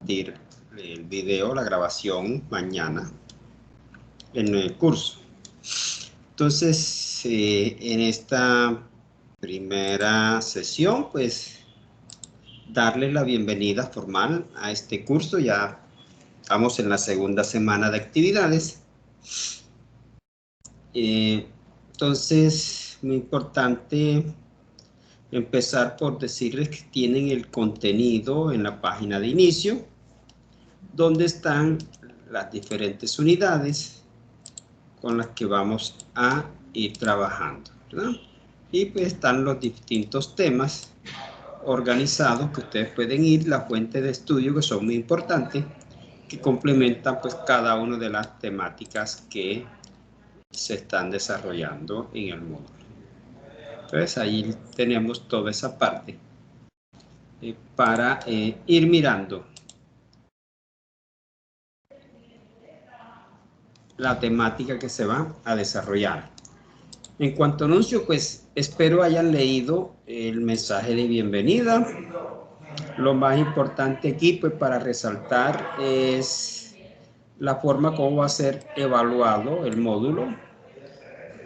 compartir el video, la grabación mañana en el curso. Entonces, en esta primera sesión, pues, darle la bienvenida formal a este curso. Ya estamos en la segunda semana de actividades. Entonces, muy importante empezar por decirles que tienen el contenido en la página de inicio, donde están las diferentes unidades con las que vamos a ir trabajando, ¿verdad? Y pues están los distintos temas organizados que ustedes pueden ir, la fuente de estudio, que son muy importantes, que complementan pues cada una de las temáticas que se están desarrollando en el módulo. Entonces ahí tenemos toda esa parte para ir mirando la temática que se va a desarrollar. En cuanto a anuncio, pues espero hayan leído el mensaje de bienvenida. Lo más importante aquí, pues para resaltar, es la forma como va a ser evaluado el módulo.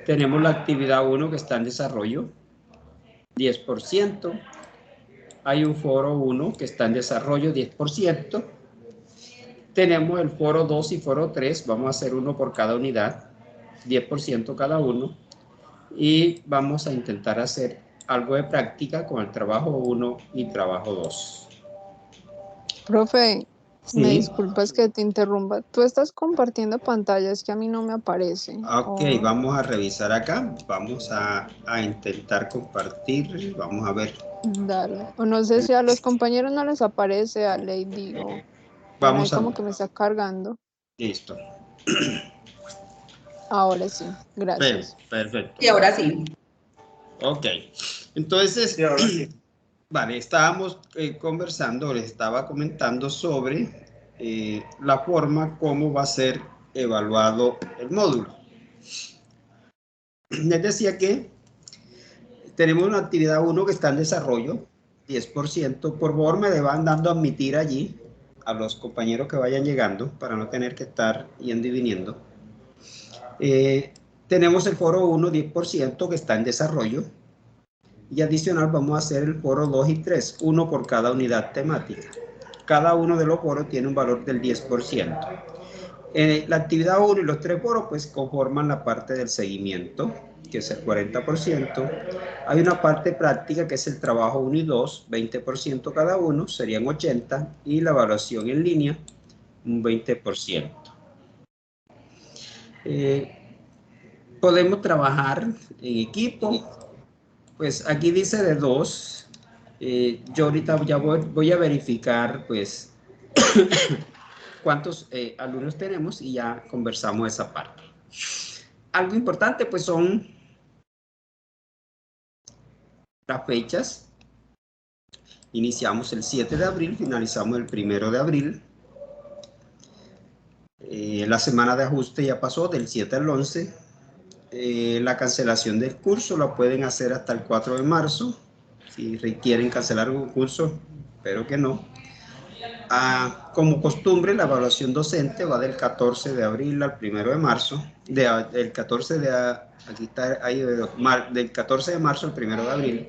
Tenemos la actividad 1 que está en desarrollo, 10%. Hay un foro 1 que está en desarrollo, 10%. Tenemos el foro 2 y foro 3, vamos a hacer uno por cada unidad, 10% cada uno. Y vamos a intentar hacer algo de práctica con el trabajo 1 y trabajo 2. Profe, Sí. me disculpas que te interrumpa. Tú estás compartiendo pantallas que a mí no me aparecen. Ok, vamos a revisar acá. Vamos a intentar compartir. Vamos a ver. Dale. O no sé si a los compañeros no les aparece, a Lady o... Bueno, ahí Vamos a... como que me está cargando. Listo. Ahora sí, gracias. Perfecto. Y ahora sí. Ok. Entonces, Sí, ahora sí. Vale, estábamos conversando, les estaba comentando sobre la forma como va a ser evaluado el módulo. Les decía que tenemos una actividad 1 que está en desarrollo, 10%. Por favor, me van dando a admitir allí a los compañeros que vayan llegando para no tener que estar yendo y viniendo. Tenemos el foro 1, 10%, que está en desarrollo. Y adicional vamos a hacer el foro 2 y 3, uno por cada unidad temática. Cada uno de los foros tiene un valor del 10%. La actividad 1 y los 3 foros pues conforman la parte del seguimiento, que es el 40%. Hay una parte práctica que es el trabajo 1 y 2, 20% cada uno, serían 80%, y la evaluación en línea, un 20%. Podemos trabajar en equipo, pues aquí dice de 2. Yo ahorita ya voy a verificar pues cuántos alumnos tenemos y ya conversamos esa parte. Algo importante pues son las fechas. Iniciamos el 7 de abril, finalizamos el 1 de abril. La semana de ajuste ya pasó del 7 al 11. La cancelación del curso la pueden hacer hasta el 4 de marzo. Si requieren cancelar un curso, espero que no. Como costumbre, la evaluación docente va del 14 de abril al 1 de marzo. Del 14 de marzo al 1 de abril.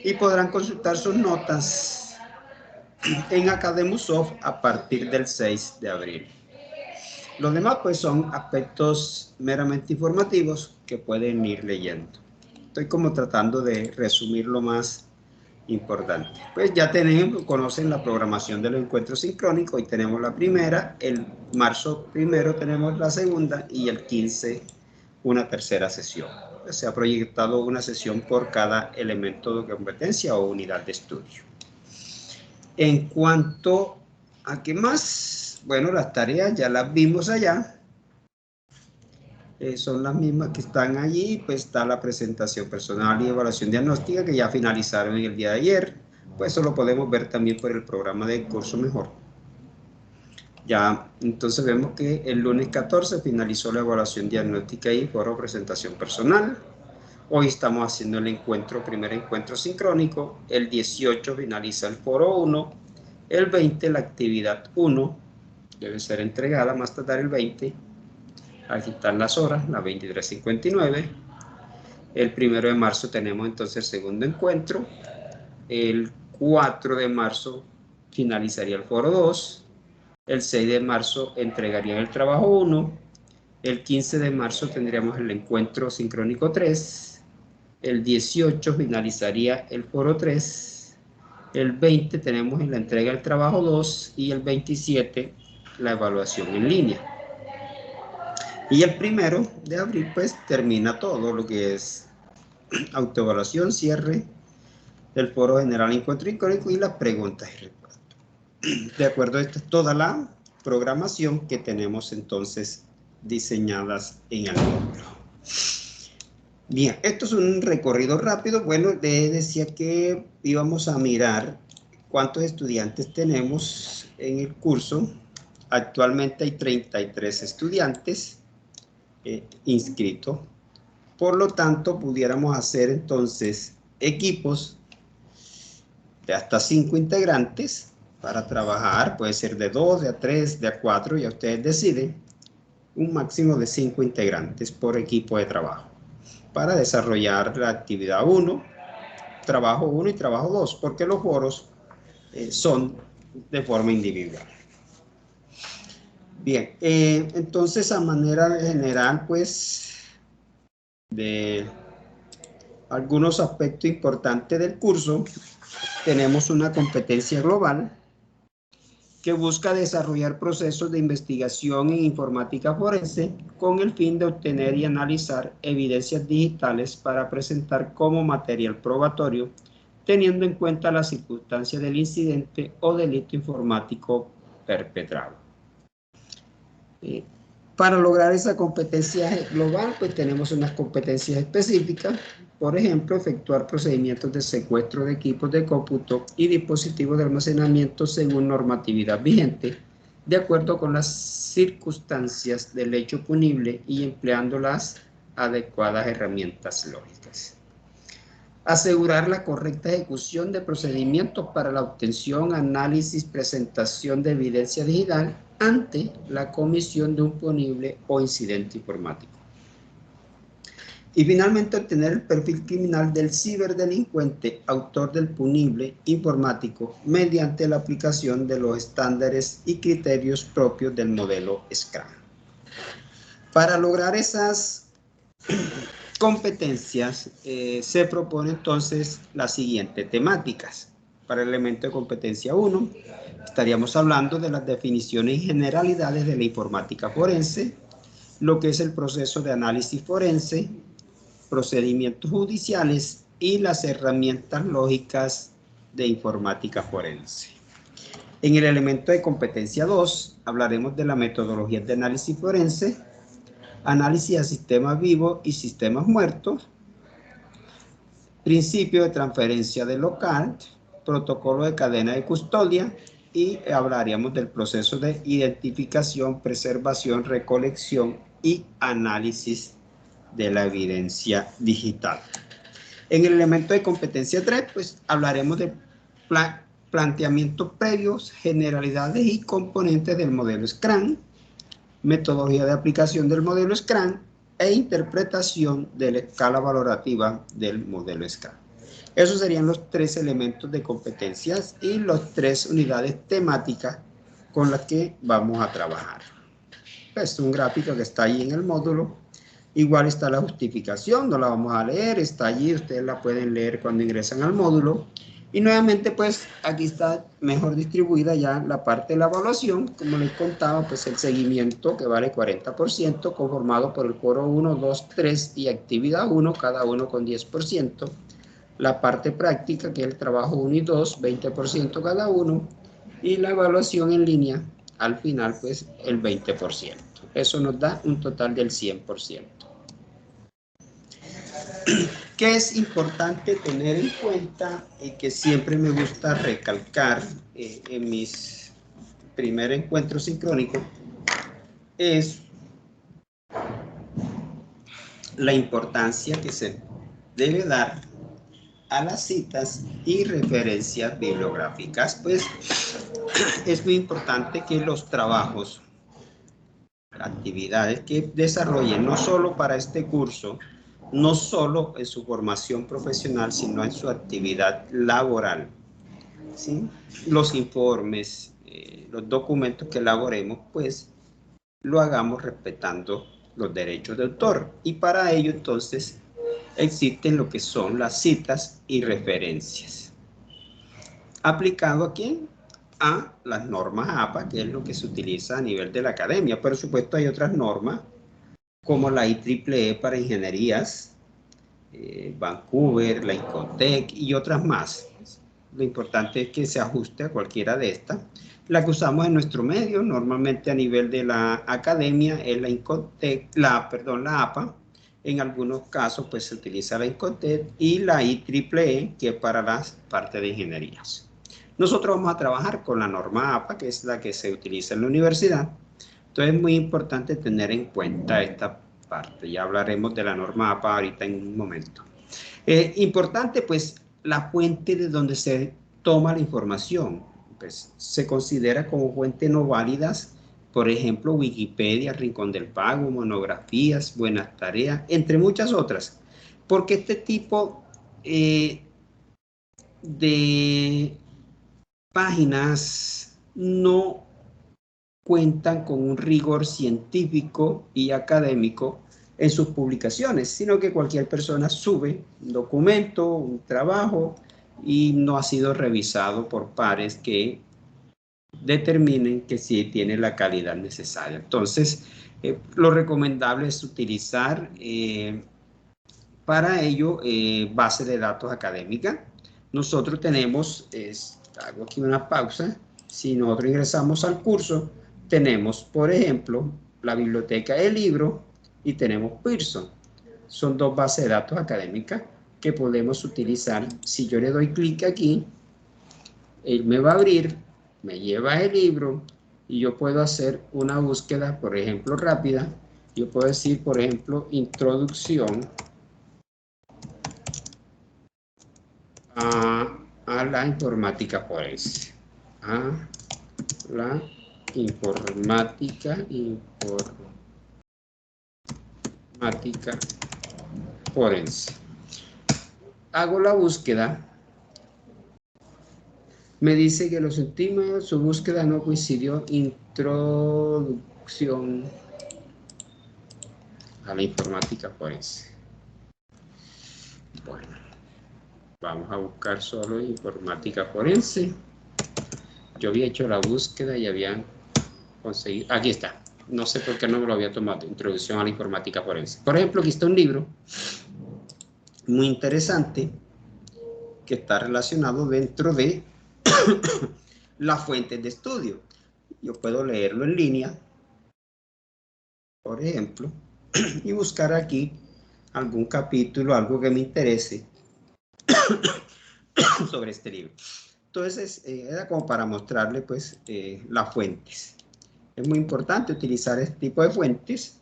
Y podrán consultar sus notas en Academusoft a partir del 6 de abril. Los demás pues son aspectos meramente informativos que pueden ir leyendo. Estoy como tratando de resumir lo más importante. Pues ya conocen la programación de los encuentros sincrónicos. Hoy tenemos la primera, el marzo 1 tenemos la segunda y el 15 una tercera sesión. Se ha proyectado una sesión por cada elemento de competencia o unidad de estudio. En cuanto a qué más, bueno, las tareas ya las vimos allá. Son las mismas que están allí, pues está la presentación personal y evaluación diagnóstica que ya finalizaron el día de ayer, pues eso lo podemos ver también por el programa de curso mejor. Ya, entonces vemos que el lunes 14 finalizó la evaluación diagnóstica y foro presentación personal. Hoy estamos haciendo el primer encuentro sincrónico, el 18 finaliza el foro 1 El 20, la actividad 1, debe ser entregada más tardar el 20. Aquí están las horas, las 23:59. El 1 de marzo tenemos entonces el segundo encuentro. El 4 de marzo finalizaría el foro 2. El 6 de marzo entregarían el trabajo 1. El 15 de marzo tendríamos el encuentro sincrónico 3. El 18 finalizaría el foro 3. El 20 tenemos la entrega del trabajo 2 y el 27 la evaluación en línea. Y el 1 de abril pues termina todo lo que es autoevaluación, cierre del foro general, encuentro sincrónico y las preguntas y respuestas. De acuerdo a esta es toda la programación que tenemos entonces diseñadas en el módulo. Bien, esto es un recorrido rápido. Bueno, les decía que íbamos a mirar cuántos estudiantes tenemos en el curso. Actualmente hay 33 estudiantes inscritos. Por lo tanto, pudiéramos hacer entonces equipos de hasta 5 integrantes para trabajar. Puede ser de 2, de a 3, de a 4, ya ustedes deciden. Un máximo de 5 integrantes por equipo de trabajo para desarrollar la actividad 1, trabajo 1 y trabajo 2, porque los foros son de forma individual. Bien, entonces a manera general, pues, de algunos aspectos importantes del curso, tenemos una competencia global que busca desarrollar procesos de investigación en informática forense con el fin de obtener y analizar evidencias digitales para presentar como material probatorio, teniendo en cuenta las circunstancias del incidente o delito informático perpetrado. Para lograr esa competencia global, pues tenemos unas competencias específicas. Por ejemplo, efectuar procedimientos de secuestro de equipos de cómputo y dispositivos de almacenamiento según normatividad vigente, de acuerdo con las circunstancias del hecho punible y empleando las adecuadas herramientas lógicas. Asegurar la correcta ejecución de procedimientos para la obtención, análisis, presentación de evidencia digital ante la comisión de un punible o incidente informático. Y finalmente, obtener el perfil criminal del ciberdelincuente autor del punible informático mediante la aplicación de los estándares y criterios propios del modelo Scrum. Para lograr esas competencias, se propone entonces las siguientes temáticas. Para el elemento de competencia 1, estaríamos hablando de las definiciones y generalidades de la informática forense, lo que es el proceso de análisis forense, procedimientos judiciales y las herramientas lógicas de informática forense. En el elemento de competencia 2, hablaremos de la metodología de análisis forense, análisis a sistemas vivos y sistemas muertos, principio de transferencia de local, protocolo de cadena de custodia y hablaríamos del proceso de identificación, preservación, recolección y análisis de la evidencia digital. En el elemento de competencia 3, pues hablaremos de planteamientos previos, generalidades y componentes del modelo Scrum, metodología de aplicación del modelo Scrum e interpretación de la escala valorativa del modelo Scrum. Esos serían los 3 elementos de competencias y las 3 unidades temáticas con las que vamos a trabajar. Es un gráfico que está ahí en el módulo. Igual está la justificación, no la vamos a leer, está allí, ustedes la pueden leer cuando ingresan al módulo. Y nuevamente, pues, aquí está mejor distribuida ya la parte de la evaluación. Como les contaba, pues el seguimiento que vale 40%, conformado por el foro 1, 2, 3 y actividad 1, cada uno con 10%. La parte práctica, que es el trabajo 1 y 2, 20% cada uno. Y la evaluación en línea, al final, pues, el 20%. Eso nos da un total del 100%. ¿Qué es importante tener en cuenta y que siempre me gusta recalcar en mis primer encuentros sincrónicos? Es la importancia que se debe dar a las citas y referencias bibliográficas. Pues es muy importante que los trabajos, actividades que desarrollen no solo para este curso, no solo en su formación profesional, sino en su actividad laboral, ¿sí? Los informes, los documentos que elaboremos, pues lo hagamos respetando los derechos de autor. Y para ello, entonces, existen lo que son las citas y referencias. ¿Aplicado a quién? A las normas APA, que es lo que se utiliza a nivel de la academia. Por supuesto, hay otras normas, como la IEEE para ingenierías, Vancouver, la Incontec y otras más. Lo importante es que se ajuste a cualquiera de estas. La que usamos en nuestro medio, normalmente a nivel de la academia, es la Incontec, la APA. En algunos casos, pues se utiliza la Incontec y la IEEE, que es para las partes de ingenierías. Nosotros vamos a trabajar con la norma APA, que es la que se utiliza en la universidad. Entonces es muy importante tener en cuenta esta parte. Ya hablaremos de la norma APA ahorita en un momento. Importante, pues, la fuente de donde se toma la información. Pues, se considera como fuente no válidas, por ejemplo, Wikipedia, Rincón del Vago, monografías, Buenas Tareas, entre muchas otras. Porque este tipo de páginas no cuentan con un rigor científico y académico en sus publicaciones, sino que cualquier persona sube un documento, un trabajo, y no ha sido revisado por pares que determinen que sí tiene la calidad necesaria. Entonces, lo recomendable es utilizar para ello base de datos académica. Nosotros tenemos, hago aquí una pausa, si nosotros ingresamos al curso, tenemos, por ejemplo, la biblioteca de libros y tenemos Pearson. Son dos bases de datos académicas que podemos utilizar. Si yo le doy clic aquí, él me va a abrir, me lleva el libro y yo puedo hacer una búsqueda, por ejemplo, rápida. Yo puedo decir, por ejemplo, introducción a la informática forense. A la informática forense. Hago la búsqueda. Me dice que lo sentimos, su búsqueda no coincidió. Introducción a la informática forense. Bueno, vamos a buscar solo informática forense. Yo había hecho la búsqueda y habían conseguido. Aquí está. No sé por qué no me lo había tomado. Introducción a la informática forense. Por ejemplo, aquí está un libro muy interesante que está relacionado dentro de las fuentes de estudio. Yo puedo leerlo en línea, por ejemplo, y buscar aquí algún capítulo, algo que me interese sobre este libro. Entonces, era como para mostrarle, pues, las fuentes. Es muy importante utilizar este tipo de fuentes.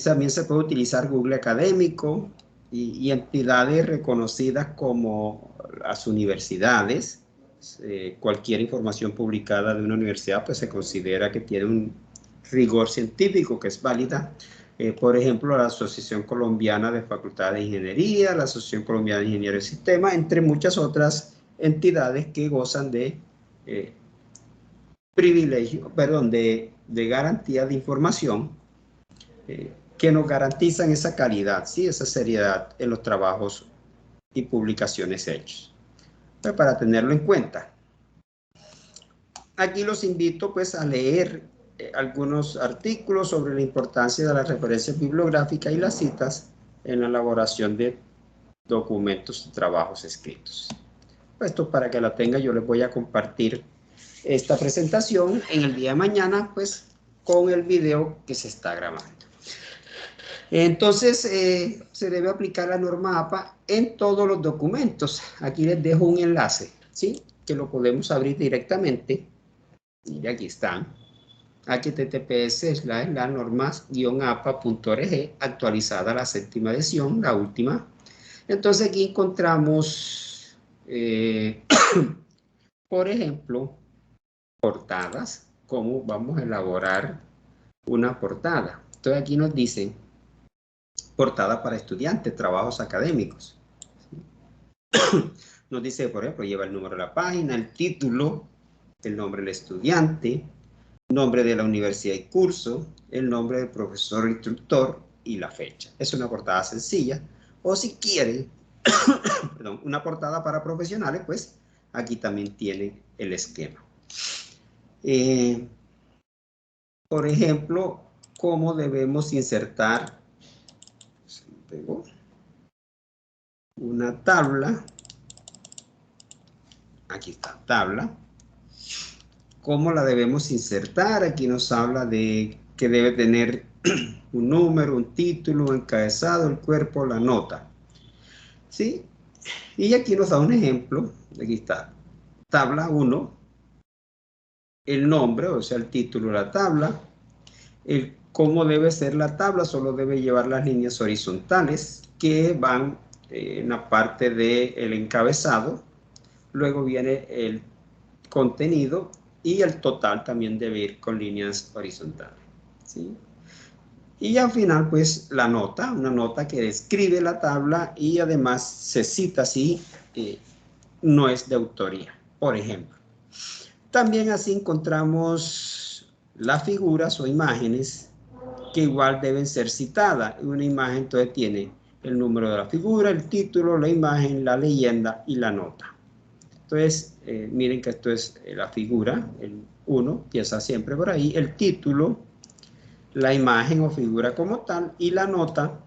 También se puede utilizar Google Académico y entidades reconocidas como las universidades. Cualquier información publicada de una universidad pues se considera que tiene un rigor científico que es válida. Por ejemplo, la Asociación Colombiana de Facultades de Ingeniería, la Asociación Colombiana de Ingenieros de Sistemas, entre muchas otras entidades que gozan de privilegio, perdón, de garantía de información que nos garantizan esa calidad, ¿sí? Esa seriedad en los trabajos y publicaciones hechos. Pues para tenerlo en cuenta. Aquí los invito pues a leer algunos artículos sobre la importancia de las referencias bibliográficas y las citas en la elaboración de documentos y trabajos escritos. Esto para que la tenga, yo les voy a compartir esta presentación en el día de mañana, pues con el video que se está grabando. Entonces, se debe aplicar la norma APA en todos los documentos. Aquí les dejo un enlace, ¿sí? Que lo podemos abrir directamente. Y aquí está. https://normas-apa.org, actualizada la 7ª edición, la última. Entonces aquí encontramos, por ejemplo, portadas, cómo vamos a elaborar una portada. Entonces aquí nos dice portada para estudiantes, trabajos académicos. Nos dice, por ejemplo, lleva el número de la página, el título, el nombre del estudiante, nombre de la universidad y curso, el nombre del profesor o instructor y la fecha. Es una portada sencilla. O si quieren, perdón, una portada para profesionales, pues aquí también tienen el esquema. Por ejemplo, cómo debemos insertar una tabla. Aquí está, tabla. ¿Cómo la debemos insertar? Aquí nos habla de que debe tener un número, un título, un encabezado, el cuerpo, la nota. ¿Sí? Y aquí nos da un ejemplo. Aquí está, tabla 1, el nombre, o sea, el título de la tabla, el cómo debe ser la tabla, solo debe llevar las líneas horizontales que van en la parte del encabezado, luego viene el contenido y el total también debe ir con líneas horizontales, ¿sí? Y al final, pues, la nota, una nota que describe la tabla y además se cita si no es de autoría, por ejemplo. También así encontramos las figuras o imágenes que igual deben ser citadas. Una imagen entonces tiene el número de la figura, el título, la imagen, la leyenda y la nota. Entonces, miren que esto es la figura, el 1, empieza siempre por ahí, el título, la imagen o figura como tal, y la nota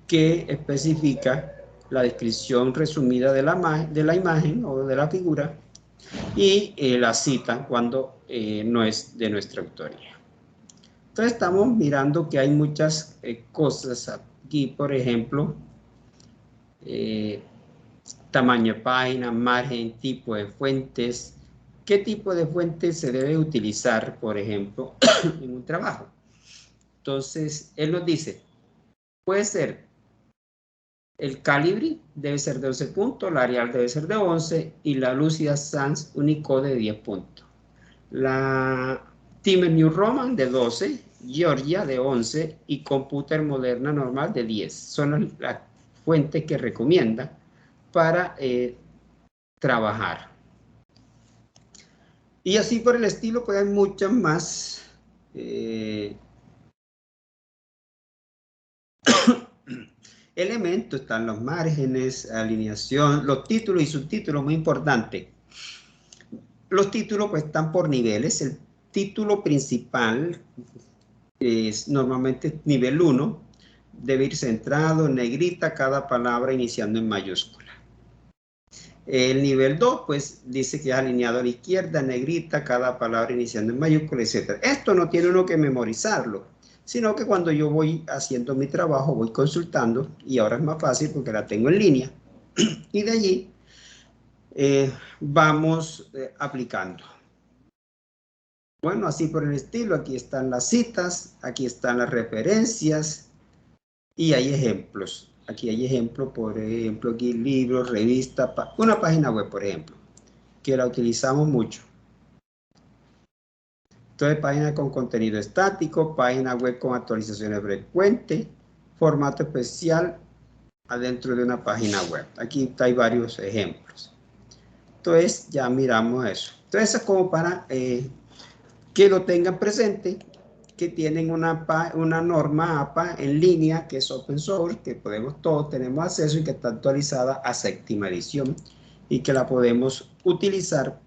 que especifica la descripción resumida de la imagen o de la figura, y la cita cuando no es de nuestra autoría. Entonces estamos mirando que hay muchas cosas aquí, por ejemplo, tamaño de página, margen, tipo de fuentes. ¿Qué tipo de fuentes se debe utilizar, por ejemplo, en un trabajo? Entonces, él nos dice, puede ser el Calibri, debe ser de 11 puntos, la Arial debe ser de 11 y la Lucida Sans Unicode de 10 puntos. La Times New Roman de 12, Georgia de 11 y Computer Moderna Normal de 10. Son las fuentes que recomienda para trabajar. Y así por el estilo, pues hay muchas más elementos. Están los márgenes, alineación, los títulos y subtítulos, muy importante. Los títulos pues están por niveles. El título principal es normalmente nivel 1, debe ir centrado, en negrita, cada palabra iniciando en mayúscula. El nivel 2, pues, dice que es alineado a la izquierda, negrita, cada palabra iniciando en mayúscula, etc. Esto no tiene uno que memorizarlo, sino que cuando yo voy haciendo mi trabajo, voy consultando, y ahora es más fácil porque la tengo en línea, y de allí vamos aplicando. Bueno, así por el estilo, aquí están las citas, aquí están las referencias, y hay ejemplos. Aquí hay ejemplos, por ejemplo, aquí libros, revistas, una página web, por ejemplo, que la utilizamos mucho. Entonces, página con contenido estático, página web con actualizaciones frecuentes, formato especial adentro de una página web. Aquí hay varios ejemplos. Entonces, ya miramos eso. Entonces, es como para que lo tengan presente, que tienen una norma APA en línea, que es open source, que todos tenemos acceso y que está actualizada a 7ª edición y que la podemos utilizar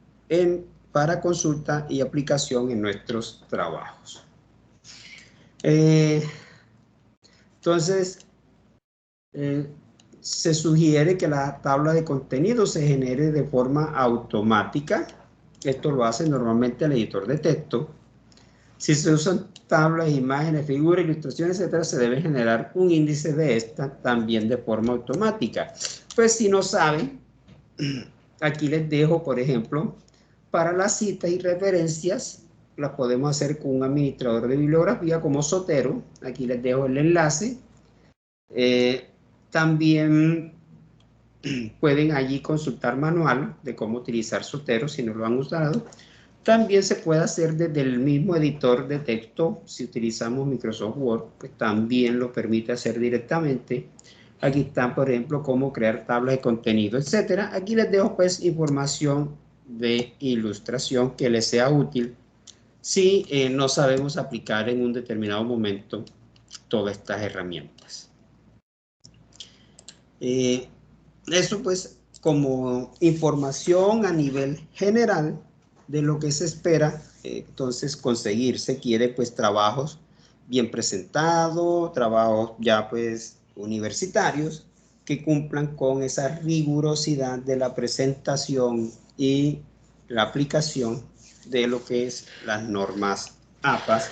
para consulta y aplicación en nuestros trabajos. Entonces, se sugiere que la tabla de contenido se genere de forma automática. Esto lo hace normalmente el editor de texto. Si se usan tablas, imágenes, figuras, ilustraciones, etc., se debe generar un índice de esta también de forma automática. Pues si no saben, aquí les dejo, por ejemplo, para las citas y referencias, las podemos hacer con un administrador de bibliografía como Zotero. Aquí les dejo el enlace. También pueden allí consultar manual de cómo utilizar Zotero si no lo han usado. También se puede hacer desde el mismo editor de texto. Si utilizamos Microsoft Word, pues también lo permite hacer directamente. Aquí están, por ejemplo, cómo crear tablas de contenido, etcétera. Aquí les dejo pues información de ilustración que les sea útil si no sabemos aplicar en un determinado momento todas estas herramientas. Eso pues como información a nivel general de lo que se espera, entonces conseguir, se quiere pues trabajos bien presentados, trabajos ya pues universitarios que cumplan con esa rigurosidad de la presentación y la aplicación de lo que es las normas APAS,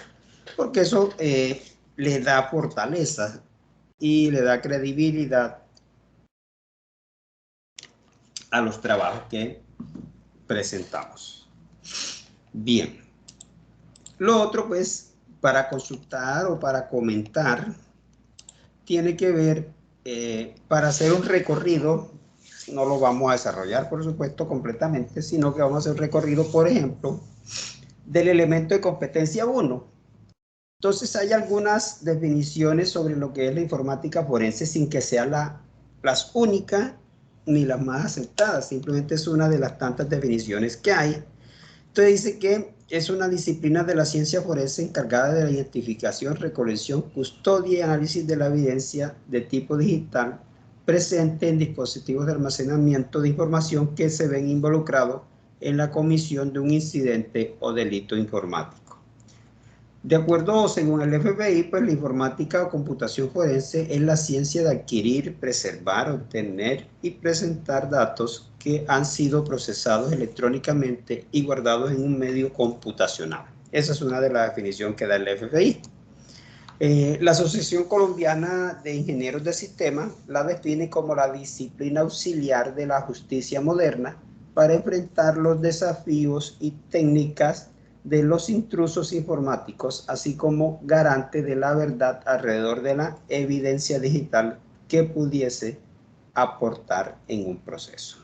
porque eso le da fortaleza y le da credibilidad a los trabajos que presentamos. Bien. Lo otro, pues, para consultar o para comentar, tiene que ver, para hacer un recorrido, no lo vamos a desarrollar, por supuesto, completamente, sino que vamos a hacer un recorrido, por ejemplo, del elemento de competencia 1. Entonces, hay algunas definiciones sobre lo que es la informática forense sin que sean las únicas ni las más aceptadas, simplemente es una de las tantas definiciones que hay. Entonces dice que es una disciplina de la ciencia forense encargada de la identificación, recolección, custodia y análisis de la evidencia de tipo digital presente en dispositivos de almacenamiento de información que se ven involucrados en la comisión de un incidente o delito informático. De acuerdo, según el FBI, pues la informática o computación forense es la ciencia de adquirir, preservar, obtener y presentar datos que han sido procesados electrónicamente y guardados en un medio computacional. Esa es una de las definiciones que da el FBI. La Asociación Colombiana de Ingenieros de Sistemas la define como la disciplina auxiliar de la justicia moderna para enfrentar los desafíos y técnicas de los intrusos informáticos, así como garante de la verdad alrededor de la evidencia digital que pudiese aportar en un proceso.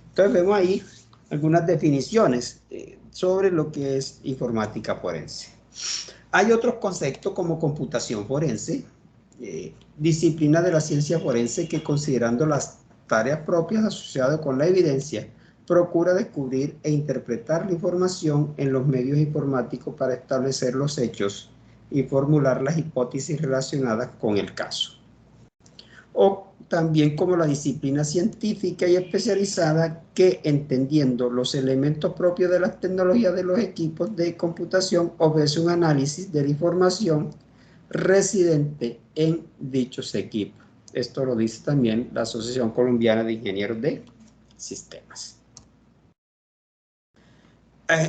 Entonces vemos ahí algunas definiciones sobre lo que es informática forense. Hay otros conceptos como computación forense, disciplina de la ciencia forense que, considerando las tareas propias asociadas con la evidencia, procura descubrir e interpretar la información en los medios informáticos para establecer los hechos y formular las hipótesis relacionadas con el caso. O también como la disciplina científica y especializada que, entendiendo los elementos propios de las tecnologías de los equipos de computación, ofrece un análisis de la información residente en dichos equipos. Esto lo dice también la Asociación Colombiana de Ingenieros de Sistemas.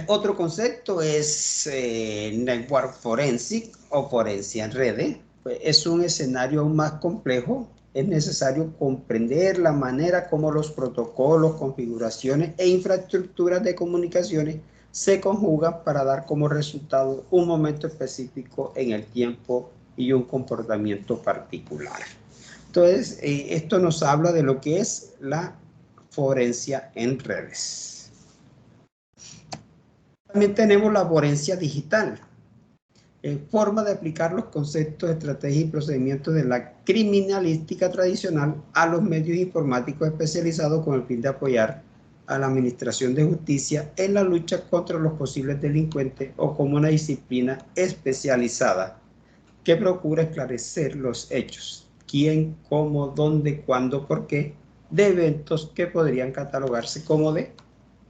Otro concepto es Network Forensic o forencia en redes. Es un escenario aún más complejo. Es necesario comprender la manera como los protocolos, configuraciones e infraestructuras de comunicaciones se conjugan para dar como resultado un momento específico en el tiempo y un comportamiento particular. Entonces, esto nos habla de lo que es la forencia en redes. También tenemos la forencia digital, forma de aplicar los conceptos, estrategias y procedimientos de la criminalística tradicional a los medios informáticos especializados con el fin de apoyar a la administración de justicia en la lucha contra los posibles delincuentes, o como una disciplina especializada que procura esclarecer los hechos, quién, cómo, dónde, cuándo, por qué, de eventos que podrían catalogarse como de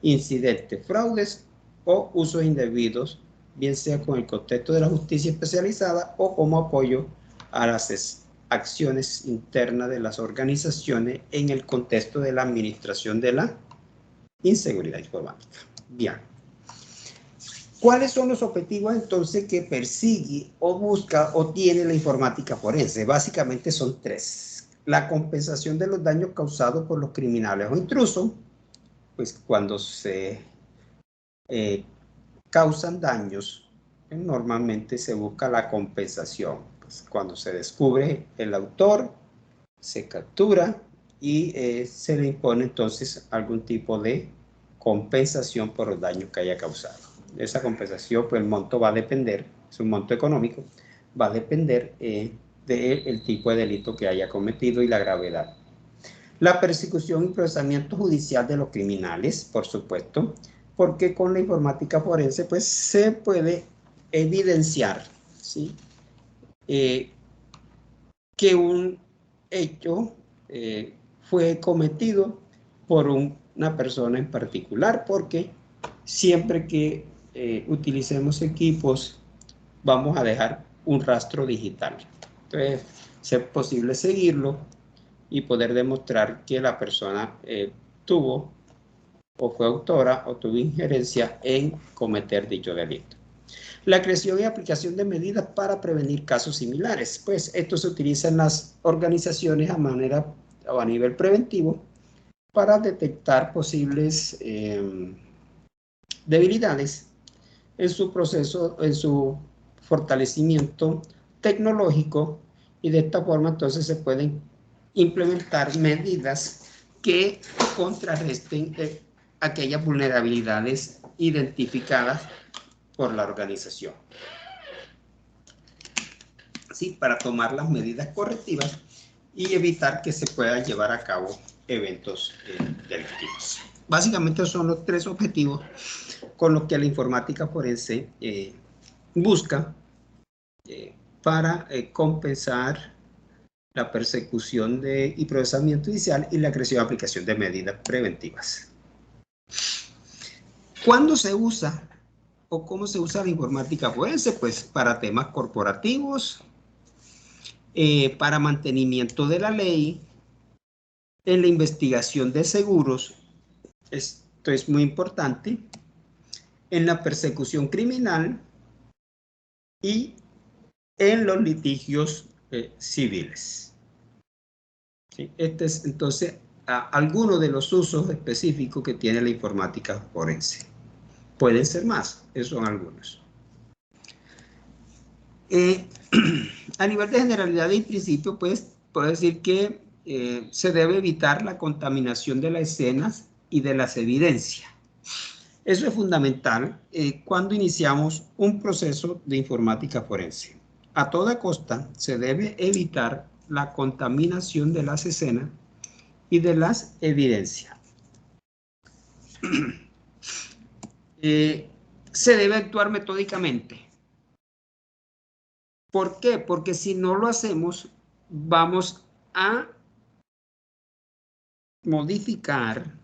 incidentes, fraudes o usos indebidos, bien sea con el contexto de la justicia especializada o como apoyo a las acciones internas de las organizaciones en el contexto de la administración de la inseguridad informática. Bien. ¿Cuáles son los objetivos entonces que persigue o busca o tiene la informática forense? Básicamente son tres. La compensación de los daños causados por los criminales o intrusos, pues cuando se causan daños, normalmente se busca la compensación. Pues cuando se descubre el autor, se captura y se le impone entonces algún tipo de compensación por los daños que haya causado. Esa compensación, pues el monto va a depender, es un monto económico, va a depender del tipo de delito que haya cometido y la gravedad. La persecución y procesamiento judicial de los criminales, por supuesto, porque con la informática forense pues se puede evidenciar, ¿sí? Que un hecho fue cometido por una persona en particular, porque siempre que utilicemos equipos vamos a dejar un rastro digital. Entonces, es posible seguirlo y poder demostrar que la persona tuvo o fue autora o tuvo injerencia en cometer dicho delito. La creación y aplicación de medidas para prevenir casos similares. Pues esto se utiliza en las organizaciones a manera o a nivel preventivo para detectar posibles debilidades en su proceso, en su fortalecimiento tecnológico, y de esta forma entonces se pueden implementar medidas que contrarresten aquellas vulnerabilidades identificadas por la organización. ¿Sí? Para tomar las medidas correctivas y evitar que se puedan llevar a cabo eventos delictivos. Básicamente son los tres objetivos con los que la informática forense busca para compensar la persecución y procesamiento judicial y la creación y aplicación de medidas preventivas. ¿Cuándo se usa o cómo se usa la informática forense? Pues para temas corporativos, para mantenimiento de la ley, en la investigación de seguros, esto es muy importante, en la persecución criminal y en los litigios civiles. ¿Sí? Este es entonces alguno de los usos específicos que tiene la informática forense. Pueden ser más, esos son algunos. A nivel de generalidad y principio, pues, puedo decir que se debe evitar la contaminación de las escenas y de las evidencias. Eso es fundamental cuando iniciamos un proceso de informática forense. A toda costa se debe evitar la contaminación de las escenas y de las evidencias. Se debe actuar metódicamente. ¿Por qué? Porque si no lo hacemos, vamos a modificar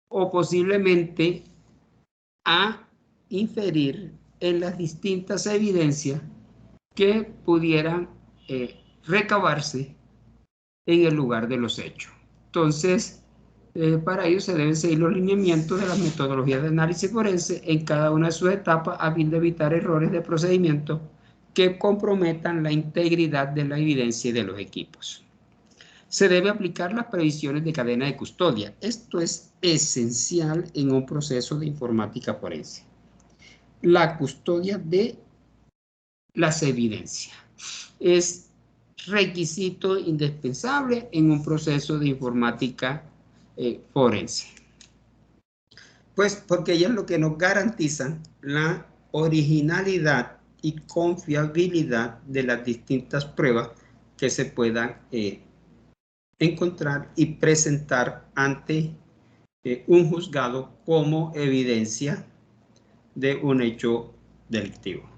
o posiblemente a inferir en las distintas evidencias que pudieran recabarse en el lugar de los hechos. Entonces, para ello se deben seguir los lineamientos de las metodologías de análisis forense en cada una de sus etapas a fin de evitar errores de procedimiento que comprometan la integridad de la evidencia y de los equipos. Se debe aplicar las previsiones de cadena de custodia. Esto es esencial en un proceso de informática forense. La custodia de las evidencias es requisito indispensable en un proceso de informática forense. Pues porque ellas lo que nos garantizan la originalidad y confiabilidad de las distintas pruebas que se puedan encontrar y presentar ante un juzgado como evidencia de un hecho delictivo.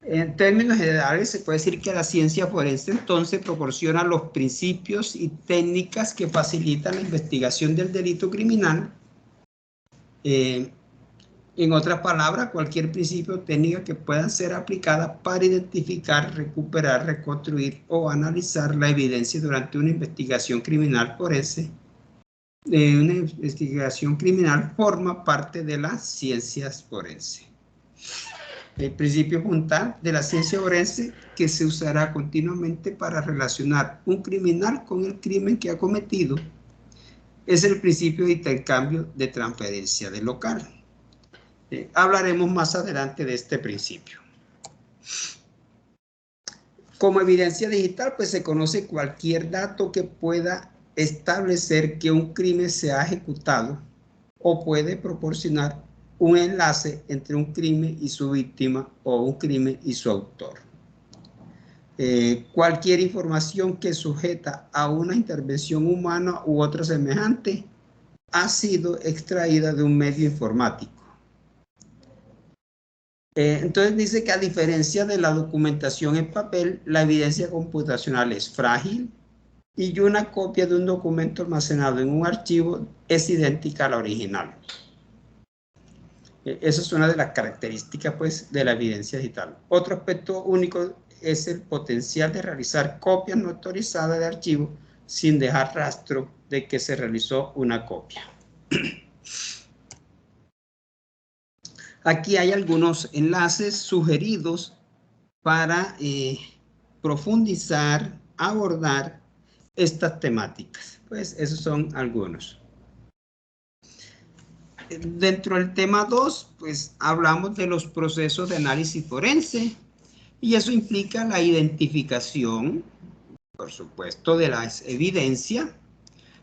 En términos generales, se puede decir que la ciencia forense entonces proporciona los principios y técnicas que facilitan la investigación del delito criminal. En otras palabras, cualquier principio o técnica que puedan ser aplicadas para identificar, recuperar, reconstruir o analizar la evidencia durante una investigación criminal forense. Una investigación criminal forma parte de las ciencias forenses. El principio puntal de la ciencia forense que se usará continuamente para relacionar un criminal con el crimen que ha cometido es el principio de intercambio de transferencia de local. Hablaremos más adelante de este principio. Como evidencia digital, pues se conoce cualquier dato que pueda establecer que un crimen se ha ejecutado o puede proporcionar un enlace entre un crimen y su víctima o un crimen y su autor. Cualquier información que sujeta a una intervención humana u otra semejante ha sido extraída de un medio informático. Entonces dice que a diferencia de la documentación en papel, la evidencia computacional es frágil y una copia de un documento almacenado en un archivo es idéntica a la original. Esa es una de las características, pues, de la evidencia digital. Otro aspecto único es el potencial de realizar copias no autorizadas de archivos sin dejar rastro de que se realizó una copia. Aquí hay algunos enlaces sugeridos para profundizar, abordar estas temáticas. Pues esos son algunos. Dentro del tema 2, pues hablamos de los procesos de análisis forense y eso implica la identificación, por supuesto, de las evidencias,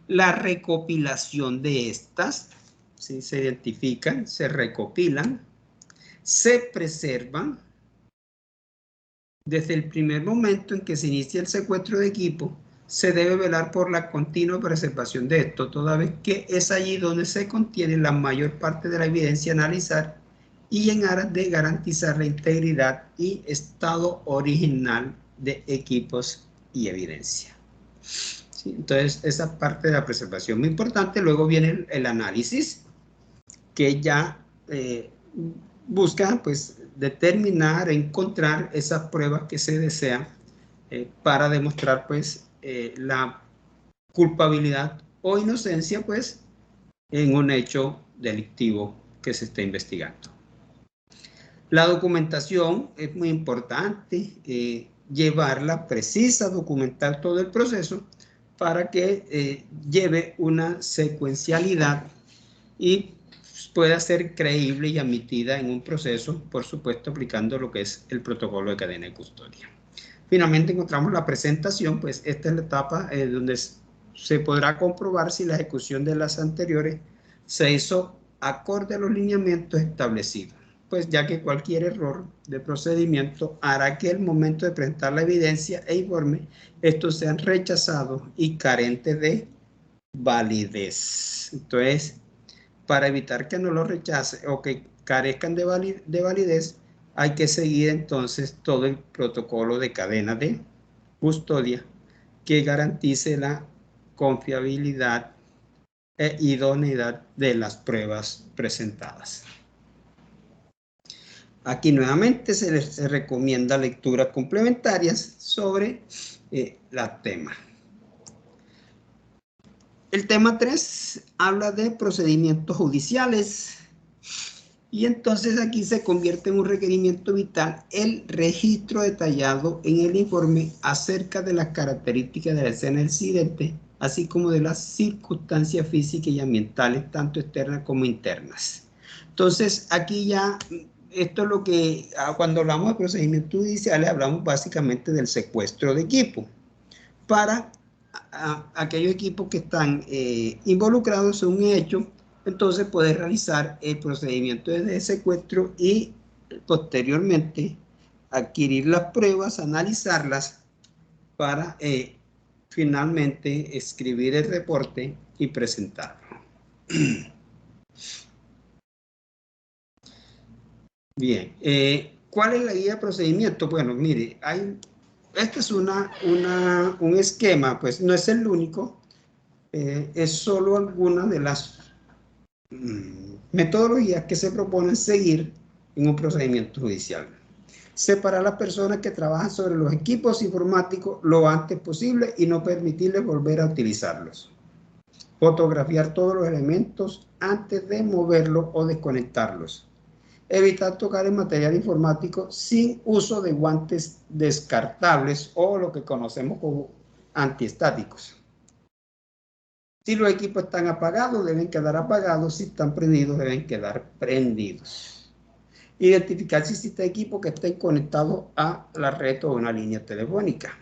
la recopilación de estas, ¿sí? Se identifican, se recopilan, se preservan. Desde el primer momento en que se inicia el secuestro de equipo, se debe velar por la continua preservación de esto, toda vez que es allí donde se contiene la mayor parte de la evidencia a analizar y en aras de garantizar la integridad y estado original de equipos y evidencia. ¿Sí? Entonces, esa parte de la preservación muy importante. Luego viene el análisis, que ya busca, pues, determinar, encontrar esas pruebas que se desean para demostrar, pues, la culpabilidad o inocencia, pues, en un hecho delictivo que se está investigando. La documentación es muy importante, llevarla precisa, documentar todo el proceso para que lleve una secuencialidad y pueda ser creíble y admitida en un proceso, por supuesto, aplicando lo que es el protocolo de cadena de custodia. Finalmente encontramos la presentación, pues esta es la etapa donde se podrá comprobar si la ejecución de las anteriores se hizo acorde a los lineamientos establecidos, pues ya que cualquier error de procedimiento hará que el momento de presentar la evidencia e informe, estos sean rechazados y carentes de validez. Entonces, para evitar que no lo rechace o que carezcan de validez, hay que seguir entonces todo el protocolo de cadena de custodia que garantice la confiabilidad e idoneidad de las pruebas presentadas. Aquí nuevamente se recomienda lecturas complementarias sobre la tema. El tema 3 habla de procedimientos judiciales y entonces aquí se convierte en un requerimiento vital el registro detallado en el informe acerca de las características de la escena del incidente, así como de las circunstancias físicas y ambientales, tanto externas como internas. Entonces aquí ya, esto es lo que, cuando hablamos de procedimientos judiciales, hablamos básicamente del secuestro de equipo. Para aquellos equipos que están involucrados en un hecho, entonces puede realizar el procedimiento de secuestro y posteriormente adquirir las pruebas, analizarlas para finalmente escribir el reporte y presentarlo. Bien, ¿cuál es la guía de procedimiento? Bueno, mire, este es un esquema, pues no es el único, es solo alguna de las metodologías que se proponen seguir en un procedimiento judicial. Separar a las personas que trabajan sobre los equipos informáticos lo antes posible y no permitirles volver a utilizarlos. Fotografiar todos los elementos antes de moverlos o desconectarlos. Evitar tocar el material informático sin uso de guantes descartables o lo que conocemos como antiestáticos. Si los equipos están apagados, deben quedar apagados. Si están prendidos, deben quedar prendidos. Identificar si existe equipo que estén conectados a la red o una línea telefónica.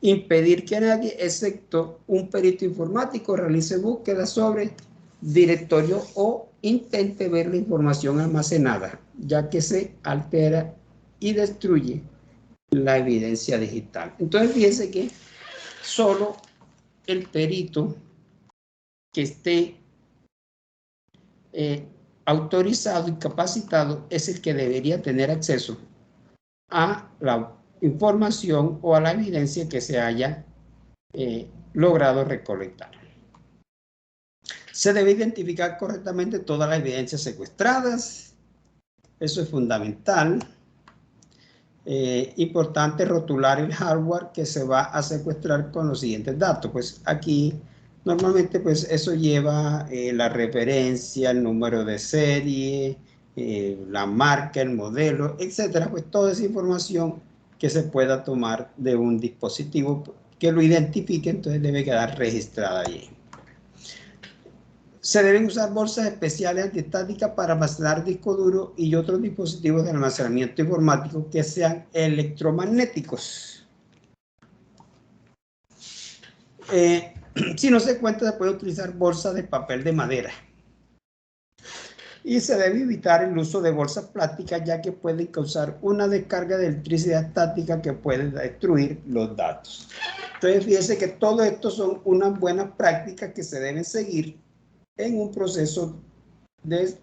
Impedir que nadie, excepto un perito informático, realice búsqueda sobre directorio o intente ver la información almacenada, ya que se altera y destruye la evidencia digital. Entonces, fíjense que solo el perito que esté autorizado y capacitado es el que debería tener acceso a la información o a la evidencia que se haya logrado recolectar. Se debe identificar correctamente todas las evidencias secuestradas. Eso es fundamental. Importante rotular el hardware que se va a secuestrar con los siguientes datos. Pues aquí normalmente pues eso lleva la referencia, el número de serie, la marca, el modelo, etcétera. Pues toda esa información que se pueda tomar de un dispositivo que lo identifique, entonces debe quedar registrada allí. Se deben usar bolsas especiales antiestáticas para almacenar disco duro y otros dispositivos de almacenamiento informático que sean electromagnéticos. Si no se cuenta, se puede utilizar bolsas de papel de madera. Y se debe evitar el uso de bolsas plásticas, ya que pueden causar una descarga de electricidad estática que puede destruir los datos. Entonces, fíjense que todo esto son unas buenas prácticas que se deben seguir en un proceso de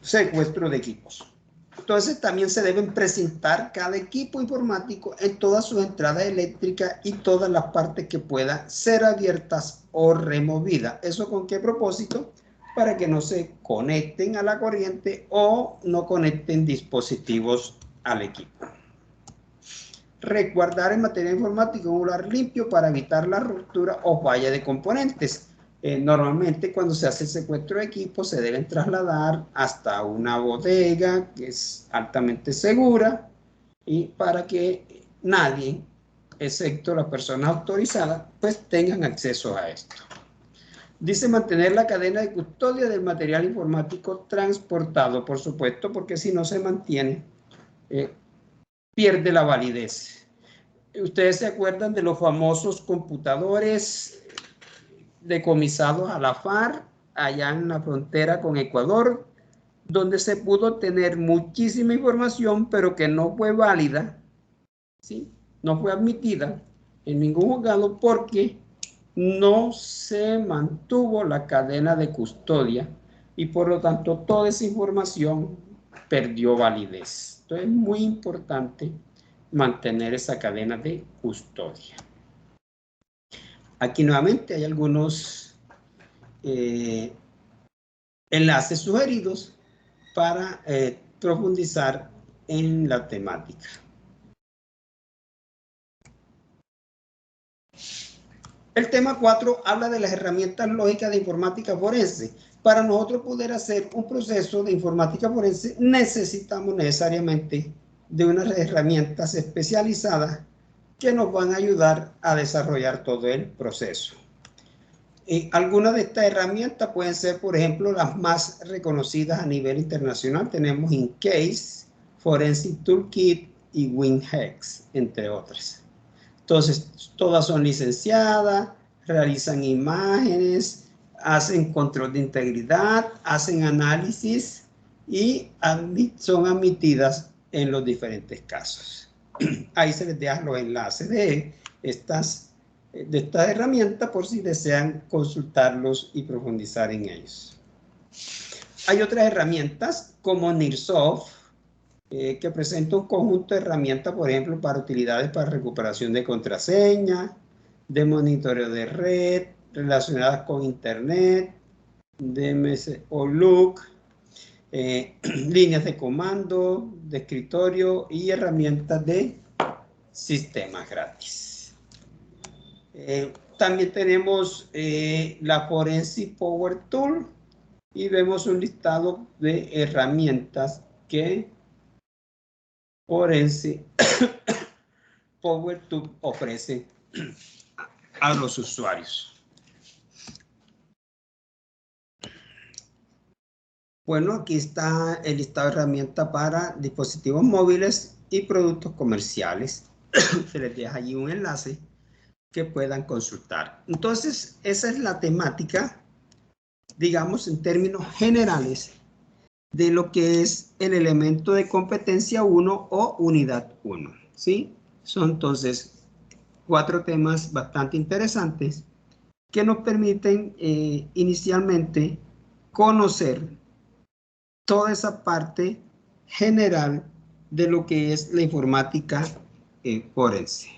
secuestro de equipos. Entonces también se deben presentar cada equipo informático en todas sus entradas eléctricas y todas las partes que puedan ser abiertas o removidas. ¿Eso con qué propósito? Para que no se conecten a la corriente o no conecten dispositivos al equipo. Resguardar el material informático en un lugar limpio para evitar la ruptura o falla de componentes. Normalmente cuando se hace el secuestro de equipos se deben trasladar hasta una bodega que es altamente segura y para que nadie, excepto las personas autorizadas, pues tengan acceso a esto. Dice mantener la cadena de custodia del material informático transportado, por supuesto, porque si no se mantiene, pierde la validez. Ustedes se acuerdan de los famosos computadores decomisados a la FARC, allá en la frontera con Ecuador, donde se pudo tener muchísima información, pero que no fue válida, ¿sí? No fue admitida en ningún juzgado porque no se mantuvo la cadena de custodia y por lo tanto toda esa información perdió validez. Entonces es muy importante mantener esa cadena de custodia. Aquí nuevamente hay algunos enlaces sugeridos para profundizar en la temática. El tema 4 habla de las herramientas lógicas de informática forense. Para nosotros poder hacer un proceso de informática forense necesitamos necesariamente de unas herramientas especializadas que nos van a ayudar a desarrollar todo el proceso. Algunas de estas herramientas pueden ser, por ejemplo, las más reconocidas a nivel internacional. Tenemos InCase, Forensic Toolkit y WinHex, entre otras. Entonces, todas son licenciadas, realizan imágenes, hacen control de integridad, hacen análisis y son admitidas en los diferentes casos. Ahí se les dejan los enlaces de estas herramientas por si desean consultarlos y profundizar en ellos. Hay otras herramientas como NIRSoft, que presenta un conjunto de herramientas, por ejemplo, para utilidades para recuperación de contraseña, de monitoreo de red, relacionadas con Internet, DMS o LOOK, líneas de comando, de escritorio y herramientas de sistemas gratis. También tenemos la Forensic Power Tool y vemos un listado de herramientas que Forensic Power Tool ofrece a los usuarios. Bueno, aquí está el listado de herramientas para dispositivos móviles y productos comerciales. Se les deja allí un enlace que puedan consultar. Entonces, esa es la temática, digamos, en términos generales, de lo que es el elemento de competencia 1 o unidad 1, ¿sí? Son entonces 4 temas bastante interesantes que nos permiten inicialmente conocer toda esa parte general de lo que es la informática forense.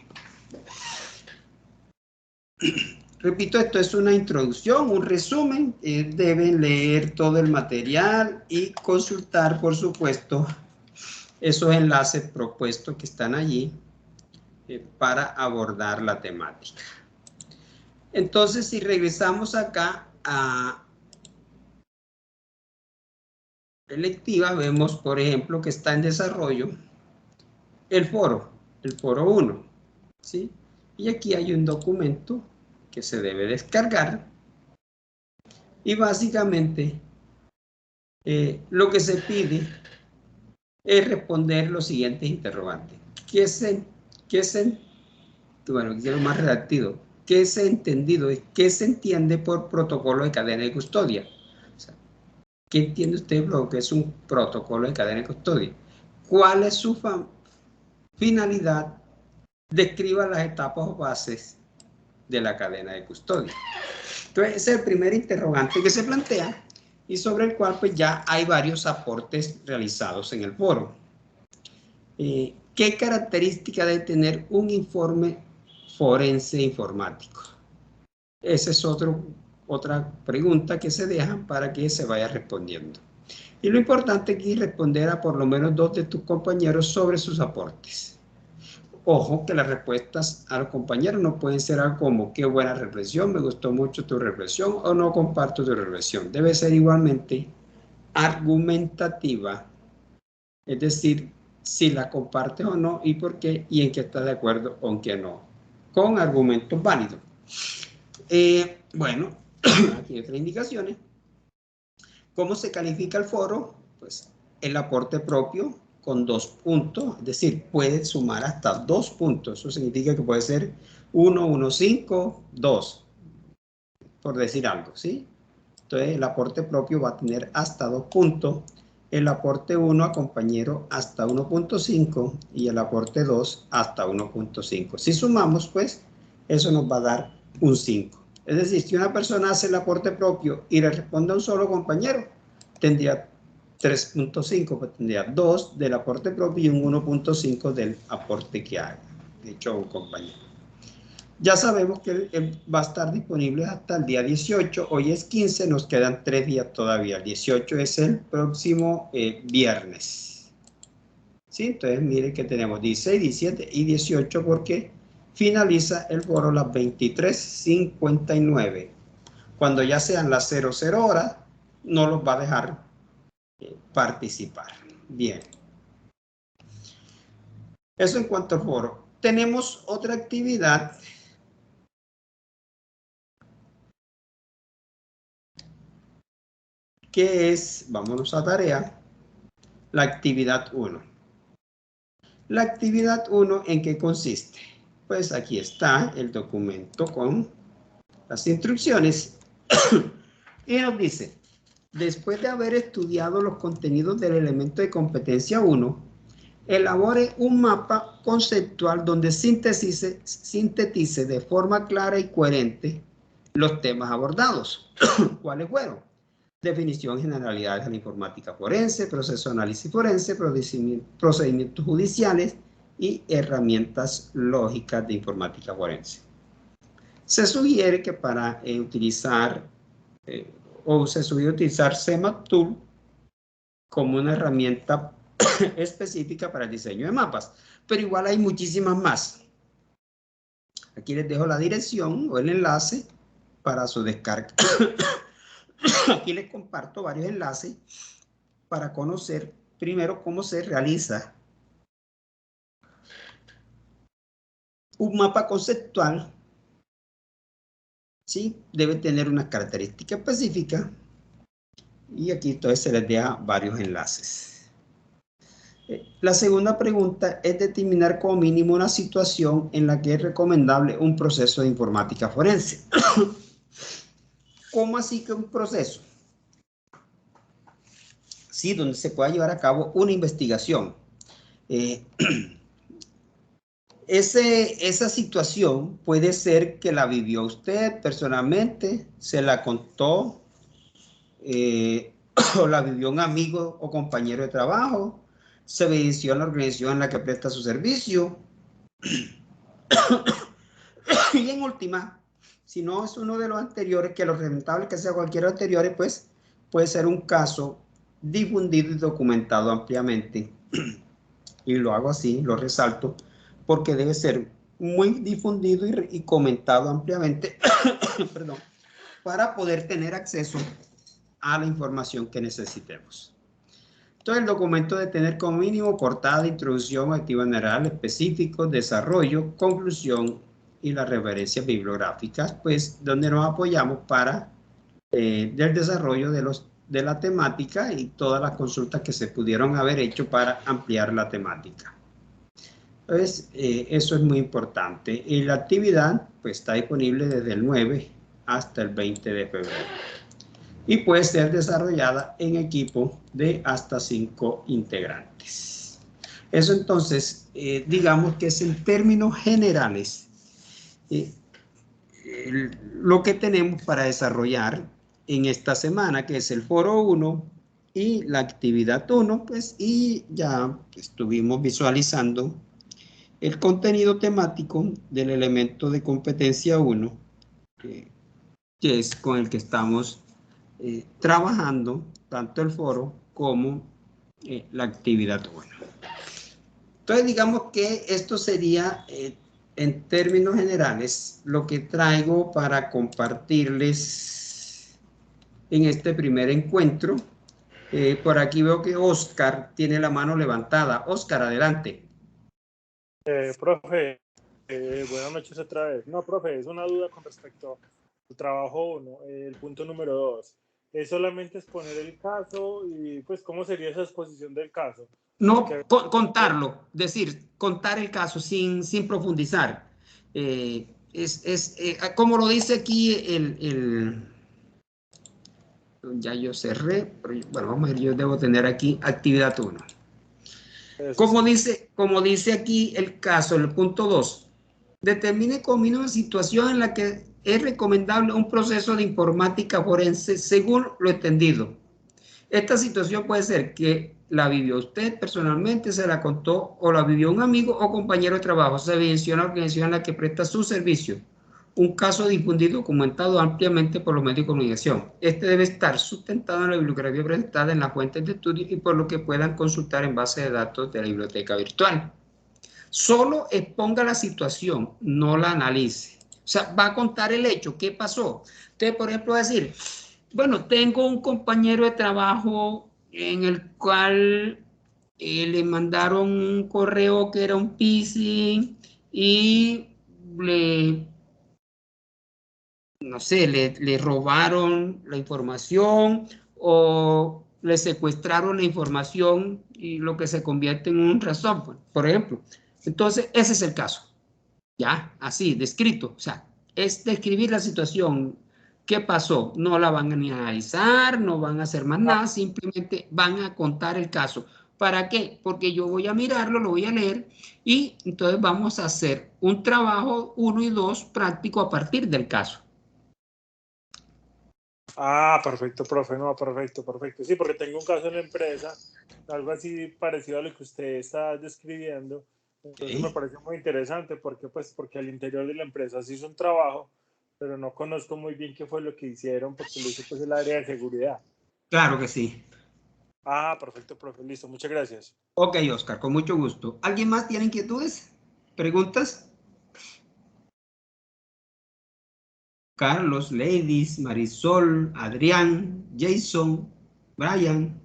Repito, esto es una introducción, un resumen. Deben leer todo el material y consultar, por supuesto, esos enlaces propuestos que están allí para abordar la temática. Entonces, si regresamos acá a electiva, vemos, por ejemplo, que está en desarrollo el foro 1, ¿sí? Y aquí hay un documento que se debe descargar y básicamente lo que se pide es responder los siguientes interrogantes. Bueno, quiero más redactivo. ¿Qué se ha entendido? ¿Qué se entiende por protocolo de cadena de custodia? O sea, ¿qué entiende usted por lo que es un protocolo de cadena de custodia? ¿Cuál es su finalidad? Describa las etapas o bases de la cadena de custodia. Entonces, ese es el primer interrogante que se plantea y sobre el cual pues ya hay varios aportes realizados en el foro. ¿Qué característica debe tener un informe forense informático? Esa es otra pregunta que se deja para que se vaya respondiendo. Y lo importante aquí es responder a por lo menos 2 de tus compañeros sobre sus aportes. Ojo que las respuestas a los compañeros no pueden ser algo como qué buena reflexión, me gustó mucho tu reflexión o no comparto tu reflexión. Debe ser igualmente argumentativa, es decir, si la compartes o no y por qué y en qué estás de acuerdo o en qué no, con argumentos válidos. Bueno, aquí hay otras indicaciones. ¿Cómo se califica el foro? Pues el aporte propio con 2 puntos, es decir, puede sumar hasta 2 puntos. Eso significa que puede ser 1, 1, 5, 2, por decir algo, ¿sí? Entonces el aporte propio va a tener hasta 2 puntos, el aporte 1 a compañero hasta 1.5 y el aporte 2 hasta 1.5. Si sumamos, pues, eso nos va a dar un 5. Es decir, si una persona hace el aporte propio y le responde a un solo compañero, tendría 3.5, pues tendría 2 del aporte propio y un 1.5 del aporte que ha hecho un compañero. Ya sabemos que va a estar disponible hasta el día 18, hoy es 15, nos quedan 3 días todavía, el 18 es el próximo viernes. ¿Sí? Entonces mire que tenemos 16, 17 y 18 porque finaliza el foro a las 23:59. Cuando ya sean las 00 horas, no los va a dejar participar. Bien. Eso en cuanto al foro. Tenemos otra actividad que es, vámonos a tarea, la actividad 1. La actividad 1, ¿en qué consiste? Pues aquí está el documento con las instrucciones y nos dice, después de haber estudiado los contenidos del elemento de competencia 1, elabore un mapa conceptual donde sintetice de forma clara y coherente los temas abordados. ¿Cuáles fueron? Definición, generalidades de la informática forense, proceso de análisis forense, procedimientos judiciales y herramientas lógicas de informática forense. Se sugiere que para utilizar CMAP-Tool como una herramienta específica para el diseño de mapas, pero igual hay muchísimas más. Aquí les dejo la dirección o el enlace para su descarga. Aquí les comparto varios enlaces para conocer primero cómo se realiza un mapa conceptual. ¿Sí? Debe tener una característica específica Y aquí entonces se les deja varios enlaces. La segunda pregunta es determinar como mínimo una situación en la que es recomendable un proceso de informática forense. ¿Cómo así que un proceso? Sí, donde se pueda llevar a cabo una investigación. Esa situación puede ser que la vivió usted personalmente, se la contó, o la vivió un amigo o compañero de trabajo, se evidenció en la organización en la que presta su servicio. Y en última, si no es uno de los anteriores, que lo rentable que sea cualquiera anterior, pues puede ser un caso difundido y documentado ampliamente. Y lo hago así, lo resalto, porque debe ser muy difundido y comentado ampliamente, perdón, para poder tener acceso a la información que necesitemos. Entonces, el documento debe tener como mínimo portada, introducción, objetivo general, específico, desarrollo, conclusión y las referencias bibliográficas, pues, donde nos apoyamos para del desarrollo de la temática y todas las consultas que se pudieron haber hecho para ampliar la temática. Entonces, eso es muy importante. Y la actividad pues, está disponible desde el 9 hasta el 20 de febrero. Y puede ser desarrollada en equipo de hasta 5 integrantes. Eso entonces, digamos que es en términos generales lo que tenemos para desarrollar en esta semana, que es el foro 1 y la actividad 1, pues, y ya estuvimos visualizando el contenido temático del elemento de competencia 1, que es con el que estamos trabajando tanto el foro como la actividad 1. Entonces, digamos que esto sería, en términos generales, lo que traigo para compartirles en este primer encuentro. Por aquí veo que Oscar tiene la mano levantada. Oscar, adelante. Profe, buenas noches otra vez. No, profe, es una duda con respecto al trabajo 1, el punto número 2. Es solamente exponer el caso y pues cómo sería esa exposición del caso. No, contarlo, decir, contar el caso sin profundizar. Como lo dice aquí ya yo cerré, pero bueno, vamos a ver, yo debo tener aquí actividad 1. Como dice aquí el caso, el punto 2, determine como una situación en la que es recomendable un proceso de informática forense según lo entendido. Esta situación puede ser que la vivió usted personalmente, se la contó, o la vivió un amigo o compañero de trabajo, se evidenció en la organización en la que presta su servicio. Un caso difundido, documentado ampliamente por los medios de comunicación. Este debe estar sustentado en la bibliografía presentada en las fuentes de estudio y por lo que puedan consultar en base de datos de la biblioteca virtual. Solo exponga la situación, no la analice. O sea, va a contar el hecho, ¿qué pasó? Usted, por ejemplo, va a decir, bueno, tengo un compañero de trabajo en el cual le mandaron un correo que era un phishing y no sé, le robaron la información o le secuestraron la información y lo que se convierte en un ransomware, por ejemplo. Entonces, ese es el caso. Ya, así, descrito. O sea, es describir la situación. ¿Qué pasó? No la van a ni analizar, no van a hacer más nada, simplemente van a contar el caso. ¿Para qué? Porque yo voy a mirarlo, lo voy a leer y entonces vamos a hacer un trabajo 1 y 2 práctico a partir del caso. Ah, perfecto, profe, no, perfecto. Sí, porque tengo un caso en la empresa, algo así parecido a lo que usted está describiendo. Entonces me parece muy interesante porque al interior de la empresa se hizo un trabajo, pero no conozco muy bien qué fue lo que hicieron porque lo hizo pues el área de seguridad. Claro que sí. Ah, perfecto, profe, listo, muchas gracias. Ok, Oscar, con mucho gusto. ¿Alguien más tiene inquietudes? ¿Preguntas? Carlos, Ladies, Marisol, Adrián, Jason, Brian.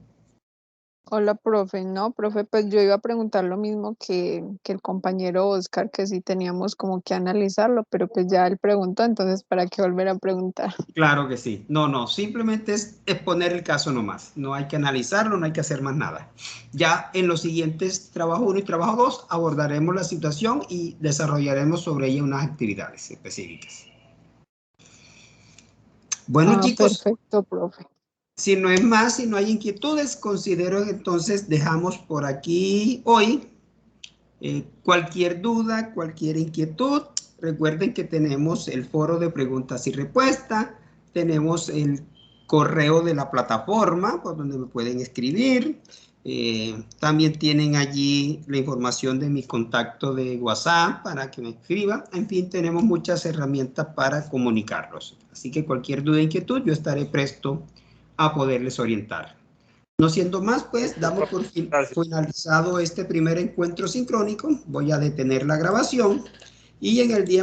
Hola, profe. No, profe, pues yo iba a preguntar lo mismo que el compañero Oscar, que sí teníamos como que analizarlo, pero pues ya él preguntó, entonces ¿para qué volver a preguntar? Claro que sí. No, no, simplemente es exponer el caso nomás. No hay que analizarlo, no hay que hacer más nada. Ya en los siguientes trabajo 1 y trabajo 2 abordaremos la situación y desarrollaremos sobre ella unas actividades específicas. Bueno, Ah, chicos, perfecto, profe. si no es más, si no hay inquietudes, considero que entonces dejamos por aquí hoy. Cualquier duda, cualquier inquietud, recuerden que tenemos el foro de preguntas y respuestas, tenemos el correo de la plataforma por donde me pueden escribir. También tienen allí la información de mi contacto de WhatsApp para que me escriban. En fin, tenemos muchas herramientas para comunicarlos. Así que cualquier duda, inquietud, yo estaré presto a poderles orientar. No siendo más, pues damos por Gracias. finalizado este primer encuentro sincrónico. Voy a detener la grabación y en el día